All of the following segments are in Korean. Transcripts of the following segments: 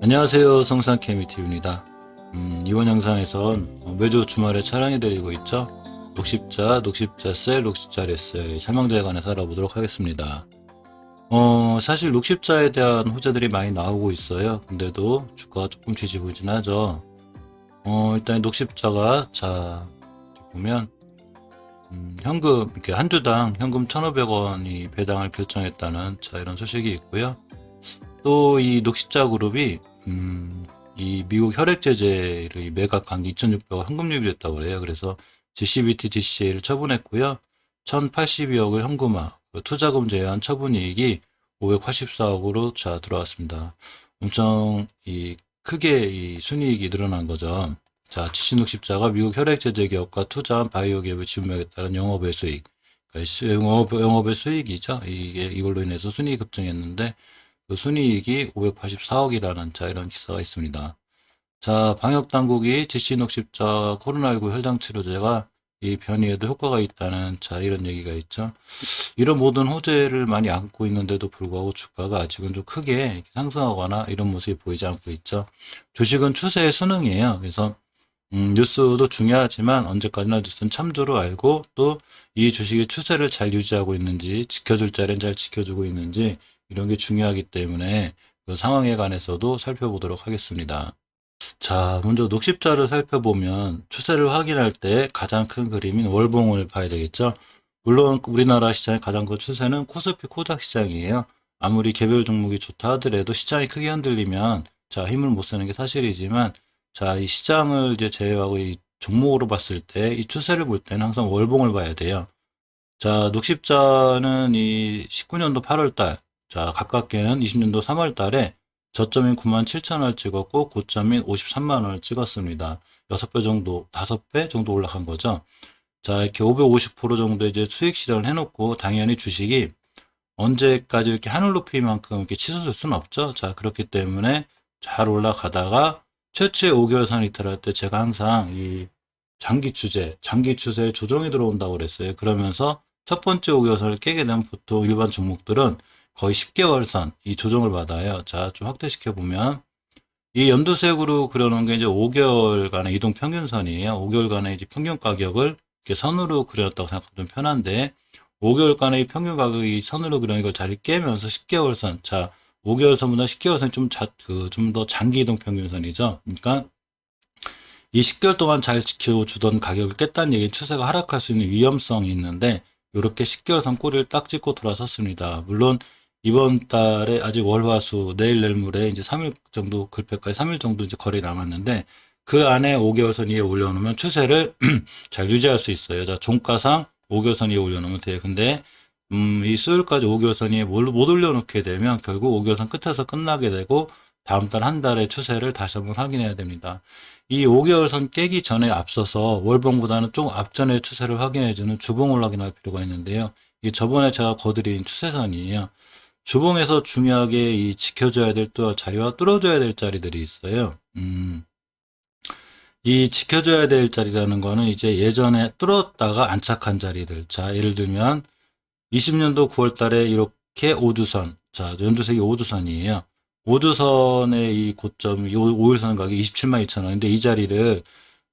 안녕하세요, 성산케미TV입니다. 이번 영상에선 매주 주말에 촬영해드리고 있죠. 녹십자, 녹십자 셀, 녹십자 레셀 설명자에 관해서 알아보도록 하겠습니다. 사실 녹십자에 대한 호재들이 많이 나오고 있어요. 근데도 주가가 조금 지지부진하죠. 일단 녹십자가 자 보면 현금 이렇게 한 주당 현금 1,500원이 배당을 결정했다는 이런 소식이 있고요. 또 이 녹십자 그룹이 이 미국 혈액 제재를 매각한 게 2,600억 현금 유입이 됐다고 그래요. 그래서 GCBT, GCA를 처분했고요. 1,082억을 현금화, 투자금 제한 처분이익이 584억으로 들어왔습니다. 엄청 크게 이 순이익이 늘어난 거죠. GC 녹십자가 미국 혈액 제재 기업과 투자한 바이오 기업의 지분명에 따른 영업의 수익, 그러니까 영업의 수익이죠. 이걸로 인해서 순이익이 급증했는데 그 순이익이 584억이라는 이런 기사가 있습니다. 방역당국이 GC 녹십자 코로나19 혈당치료제가 이 변이에도 효과가 있다는 이런 얘기가 있죠. 이런 모든 호재를 많이 안고 있는데도 불구하고 주가가 아직은 좀 크게 상승하거나 이런 모습이 보이지 않고 있죠. 주식은 추세의 순응이에요. 그래서 뉴스도 중요하지만 언제까지나 뉴스는 참조로 알고 또 이 주식의 추세를 잘 유지하고 있는지 지켜줄 자리는 잘 지켜주고 있는지 이런 게 중요하기 때문에 그 상황에 관해서도 살펴보도록 하겠습니다. 먼저 녹십자를 살펴보면 추세를 확인할 때 가장 큰 그림인 월봉을 봐야 되겠죠. 물론 우리나라 시장의 가장 큰 추세는 코스피 코닥 시장이에요. 아무리 개별 종목이 좋다 하더라도 시장이 크게 흔들리면 힘을 못 쓰는 게 사실이지만 이 시장을 이제 제외하고 이 종목으로 봤을 때 이 추세를 볼 때는 항상 월봉을 봐야 돼요. 녹십자는 이 19년도 8월달 가깝게는 20년도 3월달에 저점인 97,000원을 찍었고 고점인 53만원을 찍었습니다. 6배 정도, 5배 정도 올라간 거죠. 이렇게 550% 정도 이제 수익 실현을 해놓고 당연히 주식이 언제까지 이렇게 하늘 높이만큼 이렇게 치솟을 수는 없죠. 그렇기 때문에 잘 올라가다가 최초의 5개월 선 이탈할 때 제가 항상 이 장기 추세에 조정이 들어온다고 그랬어요. 그러면서 첫 번째 5개월 선을 깨게 되면 보통 일반 종목들은 거의 10개월 선 이 조정을 받아요. 좀 확대시켜 보면 이 연두색으로 그려놓은 게 이제 5개월간의 이동 평균선이에요. 5개월간의 이제 평균 가격을 이렇게 선으로 그렸다고 생각하면 좀 편한데 5개월간의 평균 가격이 선으로 그려놓은 걸 잘 깨면서 10개월 선, 5개월 선보다 10개월 선이 좀 더 장기 이동 평균선이죠. 그러니까 이 10개월 동안 잘 지켜주던 가격을 깼다는 얘기는 추세가 하락할 수 있는 위험성이 있는데 이렇게 10개월 선 꼬리를 딱 찍고 돌아섰습니다. 물론 이번 달에 아직 월화수 내일 모레 이제 3일 정도 글패까지 3일 정도 이제 거래 남았는데 그 안에 5개월 선 위에 올려놓으면 추세를 잘 유지할 수 있어요. 종가상 5개월 선 위에 올려놓으면 돼요. 근데 이 수요일까지 5개월 선 위에 못 올려놓게 되면 결국 5개월 선 끝에서 끝나게 되고 다음 달 한 달의 추세를 다시 한번 확인해야 됩니다. 이 5개월 선 깨기 전에 앞서서 월봉보다는 좀 앞전의 추세를 확인해주는 주봉을 확인할 필요가 있는데요. 이 저번에 제가 거드린 추세선이에요. 주봉에서 중요하게 이 지켜줘야 될 또 자리와 뚫어줘야 될 자리들이 있어요. 이 지켜줘야 될 자리라는 거는 이제 예전에 뚫었다가 안착한 자리들. 예를 들면 20년도 9월 달에 이렇게 5주선. 연두색이 5주선이에요. 5주선의 이 고점, 5일선 가격이 272,000원인데 이 자리를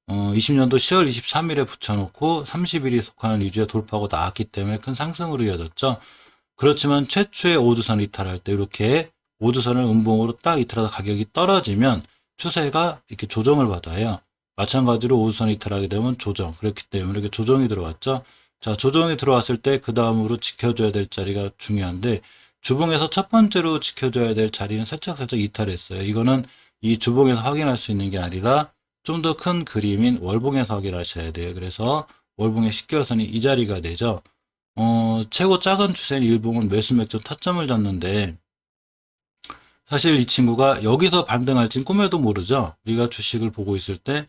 20년도 10월 23일에 붙여놓고 30일이 속하는 리주에 돌파하고 나왔기 때문에 큰 상승으로 이어졌죠. 그렇지만 최초의 5주선 이탈할 때 이렇게 5주선을 음봉으로 딱 이탈하다 가격이 떨어지면 추세가 이렇게 조정을 받아요. 마찬가지로 5주선 이탈하게 되면 조정. 그렇기 때문에 이렇게 조정이 들어왔죠. 조정이 들어왔을 때 그 다음으로 지켜줘야 될 자리가 중요한데 주봉에서 첫 번째로 지켜줘야 될 자리는 살짝 이탈했어요. 이거는 이 주봉에서 확인할 수 있는 게 아니라 좀 더 큰 그림인 월봉에서 확인하셔야 돼요. 그래서 월봉의 10개월 선이 이 자리가 되죠. 최고 작은 추세인 일봉은 매수 맥점 타점을 잡는데 사실 이 친구가 여기서 반등할진 꿈에도 모르죠. 우리가 주식을 보고 있을 때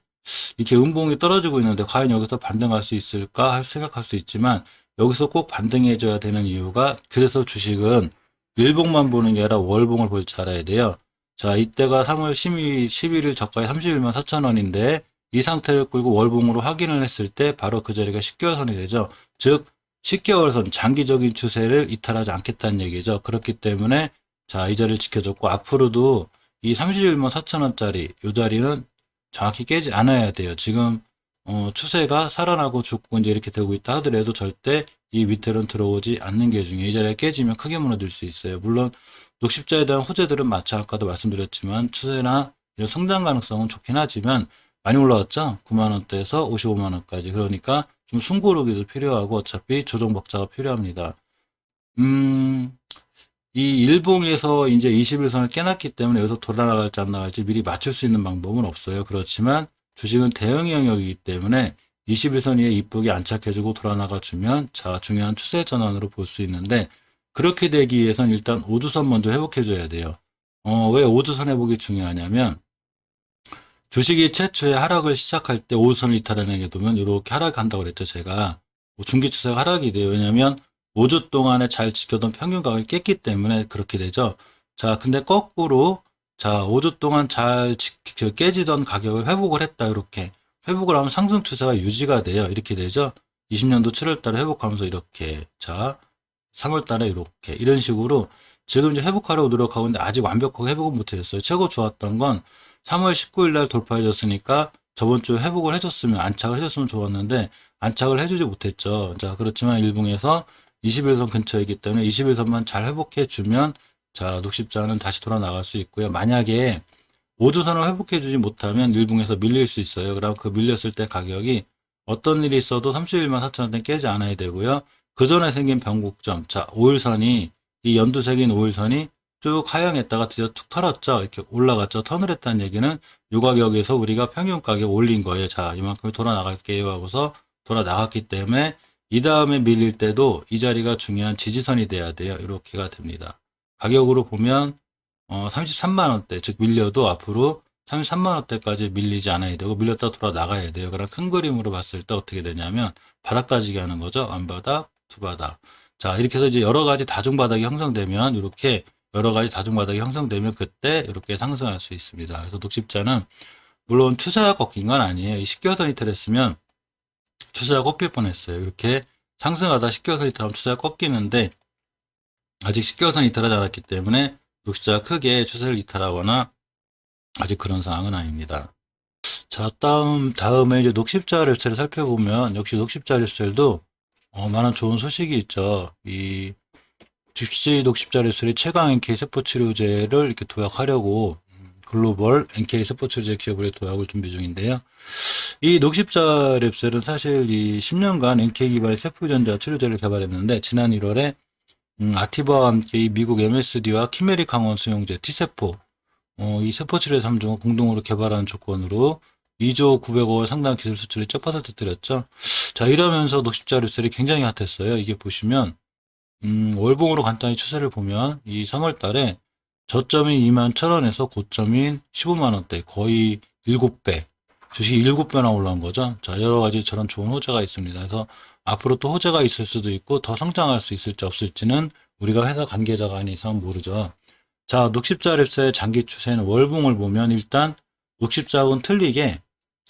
이렇게 음봉이 떨어지고 있는데 과연 여기서 반등할 수 있을까 생각할 수 있지만 여기서 꼭 반등해줘야 되는 이유가 그래서 주식은 일봉만 보는 게 아니라 월봉을 볼 줄 알아야 돼요. 이때가 3월 11일 저가에 31만 4천원인데 이 상태를 끌고 월봉으로 확인을 했을 때 바로 그 자리가 10개월 선이 되죠. 즉 10개월선 장기적인 추세를 이탈하지 않겠다는 얘기죠. 그렇기 때문에 자, 이 자리를 지켜줬고 앞으로도 이 31만 4천원짜리 이 자리는 정확히 깨지 않아야 돼요. 지금 추세가 살아나고 죽고 이제 이렇게 되고 있다 하더라도 절대 이 밑으로는 들어오지 않는 게 중요해요. 이 자리가 깨지면 크게 무너질 수 있어요. 물론 녹십자에 대한 호재들은 마치 아까도 말씀드렸지만 추세나 이런 성장 가능성은 좋긴 하지만 많이 올라왔죠. 9만원대에서 55만원까지. 그러니까 좀 숨고르기도 필요하고 어차피 조정 박자가 필요합니다. 이 일봉에서 이제 21선을 깨놨기 때문에 여기서 돌아나갈지 안 나갈지 미리 맞출 수 있는 방법은 없어요. 그렇지만 주식은 대응 영역이기 때문에 21선 위에 이쁘게 안착해주고 돌아나가주면 자, 중요한 추세 전환으로 볼 수 있는데 그렇게 되기 위해선 일단 5주선 먼저 회복해줘야 돼요. 왜 5주선 회복이 중요하냐면 주식이 최초에 하락을 시작할 때 5주선을 이탈해내게 되면 이렇게 하락한다고 그랬죠. 제가 중기 추세가 하락이 돼요. 왜냐하면 5주 동안에 잘 지켜던 평균가를 깼기 때문에 그렇게 되죠. 자, 근데 거꾸로 자, 5주 동안 잘 깨지던 가격을 회복을 했다. 이렇게 회복을 하면 상승 추세가 유지가 돼요. 이렇게 되죠. 20년도 7월 달에 회복하면서 이렇게 자, 3월 달에 이렇게 이런 식으로 지금 이제 회복하려고 노력하고 있는데 아직 완벽하게 회복은 못했어요. 최고 좋았던 건 3월 19일 날 돌파해줬으니까 저번 주에 회복을 해줬으면 안착을 해줬으면 좋았는데 안착을 해주지 못했죠. 자, 그렇지만 일봉에서 21선 근처이기 때문에 21선만 잘 회복해주면 자, 녹십자는 다시 돌아 나갈 수 있고요. 만약에 5주선을 회복해주지 못하면 일봉에서 밀릴 수 있어요. 그럼 그 밀렸을 때 가격이 어떤 일이 있어도 31만 4천원대 깨지 않아야 되고요. 그 전에 생긴 변곡점, 자, 5일선이 이 연두색인 5일선이 쭉 하향했다가 드디어 툭 털었죠. 이렇게 올라갔죠. 턴을 했다는 얘기는 요 가격에서 우리가 평균 가격 올린 거예요. 자, 이만큼 돌아 나갈게요 하고서 돌아 나갔기 때문에 이 다음에 밀릴 때도 이 자리가 중요한 지지선이 돼야 돼요. 이렇게가 됩니다. 가격으로 보면 33만원대, 즉 밀려도 앞으로 33만원대까지 밀리지 않아야 되고 밀렸다 돌아 나가야 돼요. 그럼 큰 그림으로 봤을 때 어떻게 되냐면 바닥 따지기 하는 거죠. 안바닥, 두바닥. 자, 이렇게 해서 이제 여러 가지 다중바닥이 형성되면 이렇게 여러 가지 다중바닥이 형성되면 그때 이렇게 상승할 수 있습니다. 그래서 녹십자는 물론 추세가 꺾인 건 아니에요. 이 10개월선 이탈했으면 추세가 꺾일 뻔했어요. 이렇게 상승하다 10개월선 이탈하면 추세가 꺾이는데 아직 10개월선 이탈하지 않았기 때문에 녹십자가 크게 추세를 이탈하거나 아직 그런 상황은 아닙니다. 자, 다음에 이제 녹십자 랩셀을 살펴보면 역시 녹십자 랩셀도 많은 좋은 소식이 있죠. 이 딥시 녹십자 랩셀이 최강 NK 세포치료제를 이렇게 도약하려고 글로벌 NK 세포치료제 기업을 도약을 준비 중인데요. 이 녹십자 랩셀은 사실 이 10년간 NK 기반 세포유전자 치료제를 개발했는데 지난 1월에 아티바와 함께 이 미국 MSD와 키메리 강원 수용제 T세포 이 세포치료제 3종을 공동으로 개발하는 조건으로 2조 900억 원 상당 기술 수출을 쩍받아 터뜨렸죠. 자, 이러면서 녹십자 랩셀이 굉장히 핫했어요. 이게 보시면 월봉으로 간단히 추세를 보면 이 3월 달에 저점이 21,000원에서 고점인 15만원대 거의 7배 주식이 7배나 올라온 거죠. 자, 여러 가지 저런 좋은 호재가 있습니다. 그래서 앞으로 또 호재가 있을 수도 있고 더 성장할 수 있을지 없을지는 우리가 회사 관계자가 아닌 이상 모르죠. 자, 녹십자 랩셀의 장기 추세는 월봉을 보면 일단 녹십자하고는 틀리게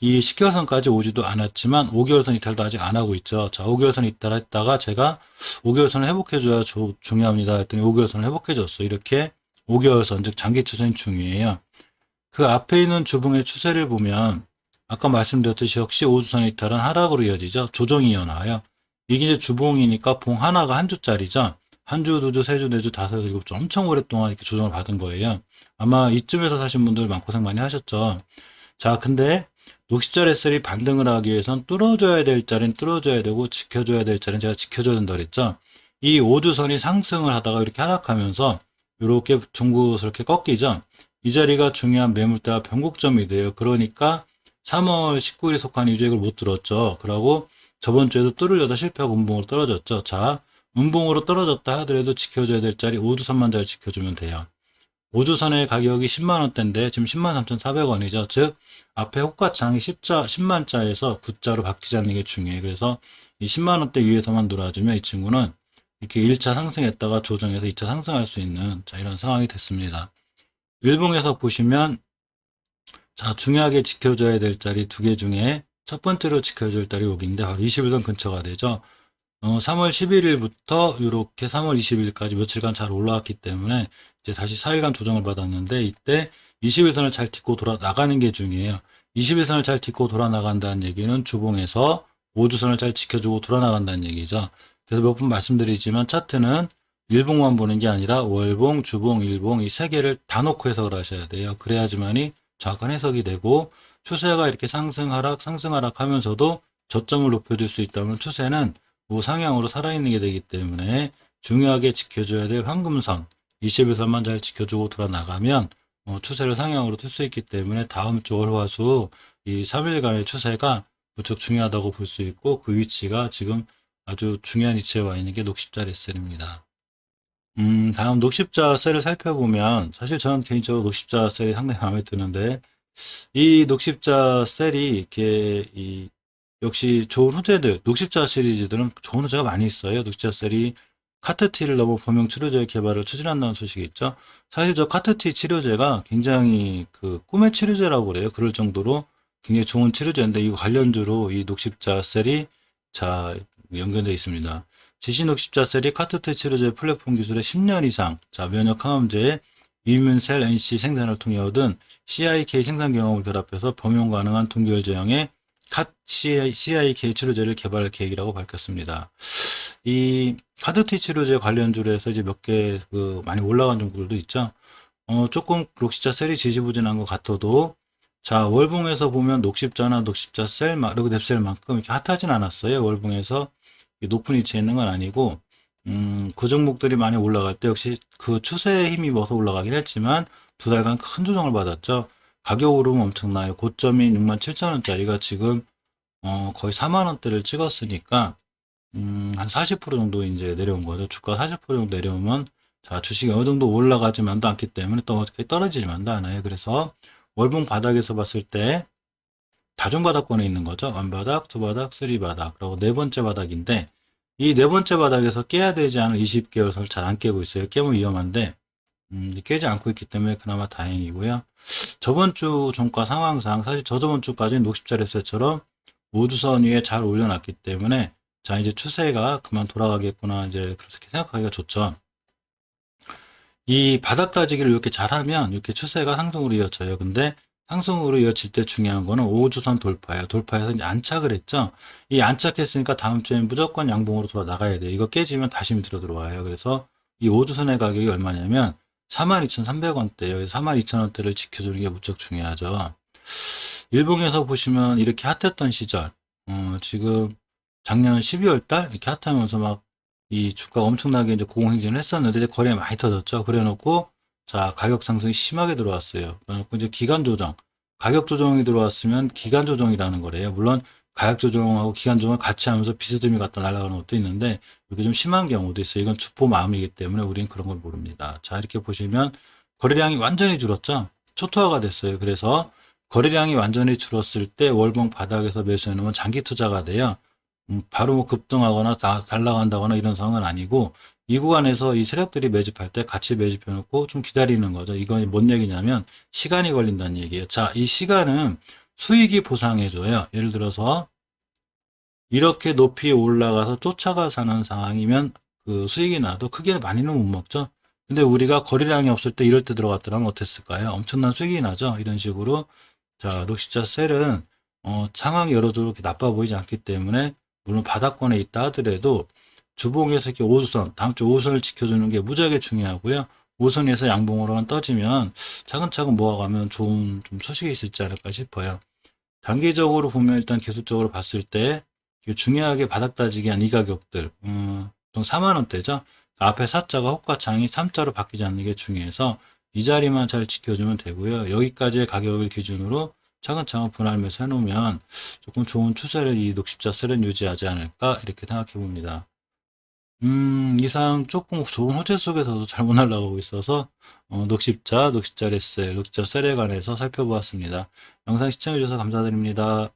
이 10개월선까지 오지도 않았지만 5개월선 이탈도 아직 안 하고 있죠. 자, 5개월선 이탈했다가 제가 5개월선을 회복해줘야 중요합니다 했더니 5개월선을 회복해줬어. 이렇게 5개월선, 즉 장기 추세는 중요해요. 그 앞에 있는 주봉의 추세를 보면 아까 말씀드렸듯이 역시 5주선 이탈은 하락으로 이어지죠. 조정이 이어나와요. 이게 이제 주봉이니까 봉 하나가 한 주짜리죠. 한 주, 두 주, 세 주, 네 주, 다섯 주, 일곱 주 엄청 오랫동안 이렇게 조정을 받은 거예요. 아마 이쯤에서 사신 분들 고생 많이 하셨죠. 자, 근데 녹십자 랩셀이 반등을 하기 위해선 뚫어줘야 될 자리는 뚫어줘야 되고 지켜줘야 될 자리는 제가 지켜줘야 된다 그랬죠. 이 5주선이 상승을 하다가 이렇게 하락하면서 이렇게 둥그렇게 꺾이죠. 이 자리가 중요한 매물대와 변곡점이 돼요. 그러니까 3월 19일에 속한 이주액을 못 들었죠. 그러고 저번 주에도 뚫으려다 실패하고 음봉으로 떨어졌죠. 자, 음봉으로 떨어졌다 하더라도 지켜줘야 될 자리 5주선만 잘 지켜주면 돼요. 5주선의 가격이 10만원대인데 지금 103,400원이죠. 즉 앞에 호가창이 10만자에서 9자로 바뀌지 않는 게 중요해요. 그래서 이 10만원대 위에서만 놀아주면 이 친구는 이렇게 1차 상승했다가 조정해서 2차 상승할 수 있는 자 이런 상황이 됐습니다. 일봉에서 보시면 자 중요하게 지켜줘야 될 자리 두 개 중에 첫 번째로 지켜줄 자리 여기인데 바로 21선 근처가 되죠. 3월 11일부터 이렇게 3월 20일까지 며칠간 잘 올라왔기 때문에 이제 다시 4일간 조정을 받았는데 이때 20일선을 잘 딛고 돌아 나가는 게 중요해요. 20일선을 잘 딛고 돌아 나간다는 얘기는 주봉에서 5주선을 잘 지켜주고 돌아 나간다는 얘기죠. 그래서 몇 번 말씀드리지만 차트는 일봉만 보는 게 아니라 월봉, 주봉, 일봉 이 세 개를 다 놓고 해석을 하셔야 돼요. 그래야지만이 정확한 해석이 되고 추세가 이렇게 상승 하락 상승 하락 하면서도 저점을 높여줄 수 있다면 추세는 우상향으로 살아있는 게 되기 때문에 중요하게 지켜줘야 될 황금선 21선만 잘 지켜주고 돌아 나가면 추세를 상향으로 틀 수 있기 때문에 다음 주 월화수 이 3일간의 추세가 무척 중요하다고 볼 수 있고 그 위치가 지금 아주 중요한 위치에 와 있는 게 녹십자 레셀입니다. 다음 녹십자 셀을 살펴보면 사실 저는 개인적으로 녹십자 셀이 상당히 마음에 드는데 이 녹십자 셀이 이렇게 역시 좋은 호재들 녹십자 시리즈들은 좋은 호재가 많이 있어요. 녹십자 셀이 카트티를 넘어 범용 치료제 개발을 추진한다는 소식이 있죠. 사실 저 카트티 치료제가 굉장히 그 꿈의 치료제라고 그래요. 그럴 정도로 굉장히 좋은 치료제인데 이 관련주로 이 녹십자 셀이 자 연결되어 있습니다. 지신녹십자 셀이 카트티 치료제 플랫폼 기술의 10년 이상 면역 항암제의 이뮨셀 NC 생산을 통해 얻은 CIK 생산 경험을 결합해서 범용 가능한 동결 제형의 CIK 치료제를 개발할 계획이라고 밝혔습니다. 이 카트티 치료제 관련주로 해서 이제 몇 개 많이 올라간 종목들도 있죠. 조금 녹십자 셀이 지지부진한 것 같아도 자 월봉에서 보면 녹십자나 녹십자 셀, 랩셀만큼 이렇게 핫하진 않았어요. 월봉에서 높은 위치에 있는 건 아니고 그 종목들이 많이 올라갈 때 역시 그 추세에 힘입어서 올라가긴 했지만 두 달간 큰 조정을 받았죠. 가격 오름은 엄청나요. 고점인 67,000원짜리가 지금 거의 4만원대를 찍었으니까 한 40% 정도 이제 내려온 거죠. 주가 40% 정도 내려오면 자 주식이 어느 정도 올라가지만도 않기 때문에 또 어떻게 떨어지지만도 않아요. 그래서 월봉 바닥에서 봤을 때 다중바닥권에 있는 거죠. 원바닥, 투바닥, 쓰리바닥 그리고 네 번째 바닥인데 이 네 번째 바닥에서 깨야 되지 않은 20개월선을 잘 안 깨고 있어요. 깨면 위험한데 깨지 않고 있기 때문에 그나마 다행이고요. 저번 주 종가 상황상 사실 저번 주까지는 녹십자 레셋처럼 5주선 위에 잘 올려놨기 때문에 자 이제 추세가 그만 돌아가겠구나 이제 그렇게 생각하기가 좋죠. 이 바닥 다지기를 이렇게 잘하면 이렇게 추세가 상승으로 이어져요. 근데 상승으로 이어질 때 중요한 거는 5주선 돌파예요. 돌파해서 이제 안착을 했죠. 이 안착했으니까 다음 주엔 무조건 양봉으로 돌아 나가야 돼요. 이거 깨지면 다시 밑으로 들어와요. 그래서 이 5주선의 가격이 얼마냐면 42,300원대예요. 42,000원대를 지켜주는 게 무척 중요하죠. 일봉에서 보시면 이렇게 핫했던 시절, 지금 작년 12월 달 이렇게 핫하면서 막 이 주가가 엄청나게 이제 고공행진을 했었는데 거래가 많이 터졌죠. 그래 놓고 자 가격 상승이 심하게 들어왔어요. 그래놓고 이제 기간 조정, 가격 조정이 들어왔으면 기간 조정이라는 거래요. 물론 가격 조정하고 기간 조정을 같이 하면서 비스듬히 갖다 날아가는 것도 있는데 이게 좀 심한 경우도 있어요. 이건 주포 마음이기 때문에 우리는 그런 걸 모릅니다. 자 이렇게 보시면 거래량이 완전히 줄었죠. 초토화가 됐어요. 그래서 거래량이 완전히 줄었을 때 월봉 바닥에서 매수해 놓으면 장기 투자가 돼요. 바로 뭐 급등하거나 달라간다거나 이런 상황은 아니고 이 구간에서 이 세력들이 매집할 때 같이 매집해 놓고 좀 기다리는 거죠. 이건 뭔 얘기냐면 시간이 걸린다는 얘기예요. 자, 이 시간은 수익이 보상해 줘요. 예를 들어서 이렇게 높이 올라가서 쫓아가 사는 상황이면 그 수익이 나도 크게 많이는 못 먹죠. 근데 우리가 거래량이 없을 때 이럴 때 들어갔더라면 어땠을까요? 엄청난 수익이 나죠. 이런 식으로 자, 녹십자 셀은 상황이 여러 쪽으로 나빠 보이지 않기 때문에 물론 바닥권에 있다 하더라도 주봉에서 이렇게 5주선, 다음 주 5선을 지켜주는 게 무지하게 중요하고요. 5선에서 양봉으로만 떠지면 차근차근 모아가면 좋은 좀 소식이 있지 않을까 싶어요. 단기적으로 보면 일단 기술적으로 봤을 때 중요하게 바닥 다지기 한 이 가격들, 보통 4만원대죠. 앞에 4자가 호가창이 3자로 바뀌지 않는 게 중요해서 이 자리만 잘 지켜주면 되고요. 여기까지의 가격을 기준으로 차근차근 분할 매수 해놓으면 조금 좋은 추세를 이 녹십자 셀은 유지하지 않을까 이렇게 생각해 봅니다. 이상 조금 좋은 호재 속에서도 잘 못 날아가고 있어서 녹십자 레셀, 녹십자 셀에 관해서 살펴보았습니다. 영상 시청해 주셔서 감사드립니다.